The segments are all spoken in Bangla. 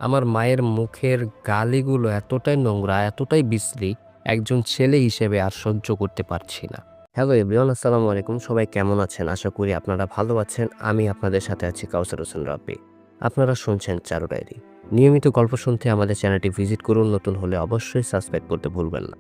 আমার মায়ের মুখের গালিগুলো এতটাই নোংরা, এতটাই বিশ্রী, একজন ছেলে হিসেবে আর সহ্য করতে পারছি না। হ্যালো এভরিওয়ান, আসসালামু আলাইকুম। সবাই কেমন আছেন? আশা করি আপনারা ভালো আছেন। আমি আপনাদের সাথে আছি কাউসার হোসেন রাব্বি। আপনারা শুনছেন চারু ডায়েরি। নিয়মিত গল্প শুনতে আমাদের চ্যানেলটি ভিজিট করুন। নতুন হলে অবশ্যই সাবস্ক্রাইব করতে ভুলবেন না।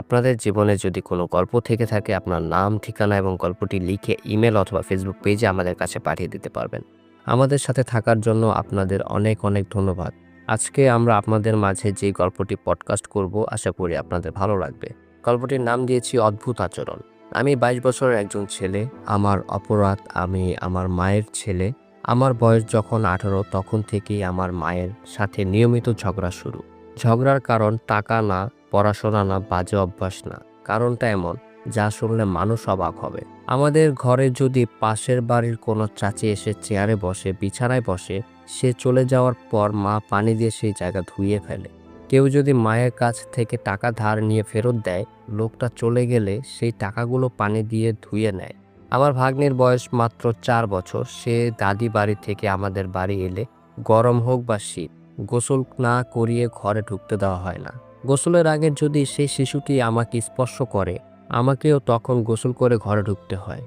আপনাদের জীবনে যদি কোনো গল্প থেকে থাকে, আপনার নাম, ঠিকানা এবং গল্পটি লিখে ইমেল অথবা ফেসবুক পেজে আমাদের কাছে পাঠিয়ে দিতে পারবেন। আমাদের সাথে থাকার জন্য আপনাদের অনেক অনেক ধন্যবাদ। আজকে আমরা আপনাদের মাঝে যে গল্পটি পডকাস্ট করব, আশা করি আপনাদের ভালো লাগবে। গল্পটির নাম দিয়েছি অদ্ভুত আচরণ। আমি 22 বছরের একজন ছেলে। আমার অপরাধ, আমি আমার মায়ের ছেলে। আমার বয়স যখন 18, তখন থেকেই আমার মায়ের সাথে নিয়মিত ঝগড়া শুরু। ঝগড়ার কারণ টাকা না, পড়াশোনা না, বাজে অভ্যাস না। কারণটা এমন, যা শুনলে মানুষ অবাক হবে। আমাদের ঘরে যদি পাশের বাড়ির কোনো চাচি এসে চেয়ারে বসে, বিছানায় বসে, সে চলে যাওয়ার পর মা পানি দিয়ে সেই জায়গা ধুয়ে ফেলে। কেউ যদি মায়ের কাছ থেকে টাকা ধার নিয়ে ফেরত দেয়, লোকটা চলে গেলে সেই টাকাগুলো পানি দিয়ে ধুয়ে নেয়। আমার ভাগ্নের বয়স মাত্র 4 বছর। সে দাদি বাড়ি থেকে আমাদের বাড়ি এলে, গরম হোক বা শীত, গোসল না করিয়ে ঘরে ঢুকতে দেওয়া হয় না। গোসলের আগে যদি সেই শিশুটি আমাকে স্পর্শ করে, আমাকেও তখন গোসল করে ঘরে ঢুকতে হয়।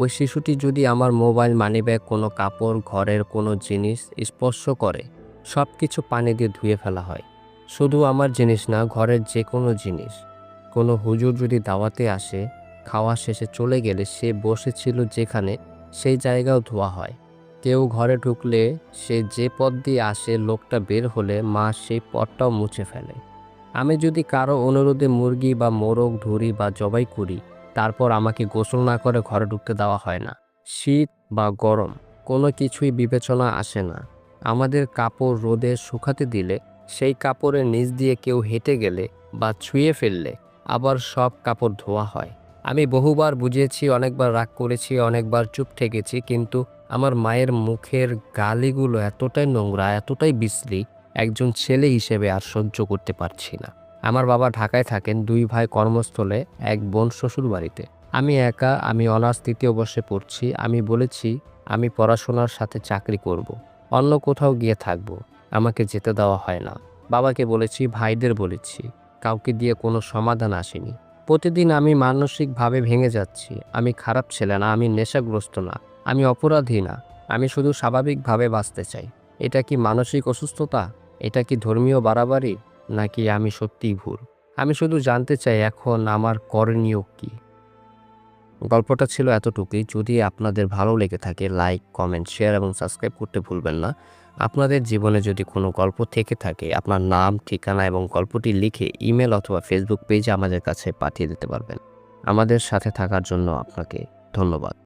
ওই শিশুটি যদি আমার মোবাইল, মানিব্যাগ, কোনো কাপড়, ঘরের কোনো জিনিস স্পর্শ করে, সব কিছু পানি দিয়ে ধুয়ে ফেলা হয়। শুধু আমার জিনিস না, ঘরের যে কোনো জিনিস। কোনো হুজুর যদি দাওয়াতে আসে, খাওয়া শেষে চলে গেলে সে বসেছিল যেখানে, সেই জায়গাও ধোয়া হয়। কেউ ঘরে ঢুকলে সে যে পথ দিয়ে আসে, লোকটা বের হলে মা সেই পথটাও মুছে ফেলে। আমি যদি কারো অনুরোধে মুরগি বা মোরগ ধরি বা জবাই করি, তারপর আমাকে গোসল না করে ঘরে ঢুকতে দেওয়া হয় না। শীত বা গরম, কোনো কিছুই বিবেচনা আসে না। আমাদের কাপড় রোদে শুকাতে দিলে, সেই কাপড়ের নিচ দিয়ে কেউ হেঁটে গেলে বা ছুঁয়ে ফেললে, আবার সব কাপড় ধোয়া হয়। আমি বহুবার বুঝিয়েছি, অনেকবার রাগ করেছি, অনেকবার চুপ থেকেছি, কিন্তু আমার মায়ের মুখের গালিগুলো এতটাই নোংরা, এতটাই বিশ্রী, একজন ছেলে হিসেবে আর সহ্য করতে পারছি না। আমার বাবা ঢাকায় থাকেন, 2 ভাই কর্মস্থলে, এক বোন শ্বশুর বাড়িতে। আমি একা। আমি অনার্স 3য় বর্ষে পড়ছি। আমি বলেছি আমি পড়াশোনার সাথে চাকরি করব, অন্য কোথাও গিয়ে থাকব। আমাকে যেতে দেওয়া হয় না। বাবাকে বলেছি, ভাইদের বলেছি, কাউকে দিয়ে কোনো সমাধান আসেনি। প্রতিদিন আমি মানসিকভাবে ভেঙে যাচ্ছি। আমি খারাপ ছেলে না, আমি নেশাগ্রস্ত না, আমি অপরাধী না। আমি শুধু স্বাভাবিকভাবে বাঁচতে চাই। এটা কি মানসিক অসুস্থতা? এটা কি ধর্মীয় বাড়াবাড়ি? নাকি আমি সত্যিই ভুল? আমি শুধু জানতে চাই এখন আমার করণীয় কি? গল্পটা ছিল এতটুকুই। যদি আপনাদের ভালো লেগে থাকে, লাইক, কমেন্ট, শেয়ার এবং সাবস্ক্রাইব করতে ভুলবেন না। আপনাদের জীবনে যদি কোনো গল্প থেকে থাকে, আপনার নাম, ঠিকানা এবং গল্পটি লিখে ইমেল অথবা ফেসবুক পেজে আমাদের কাছে পাঠিয়ে দিতে পারবেন। আমাদের সাথে থাকার জন্য আপনাকে ধন্যবাদ।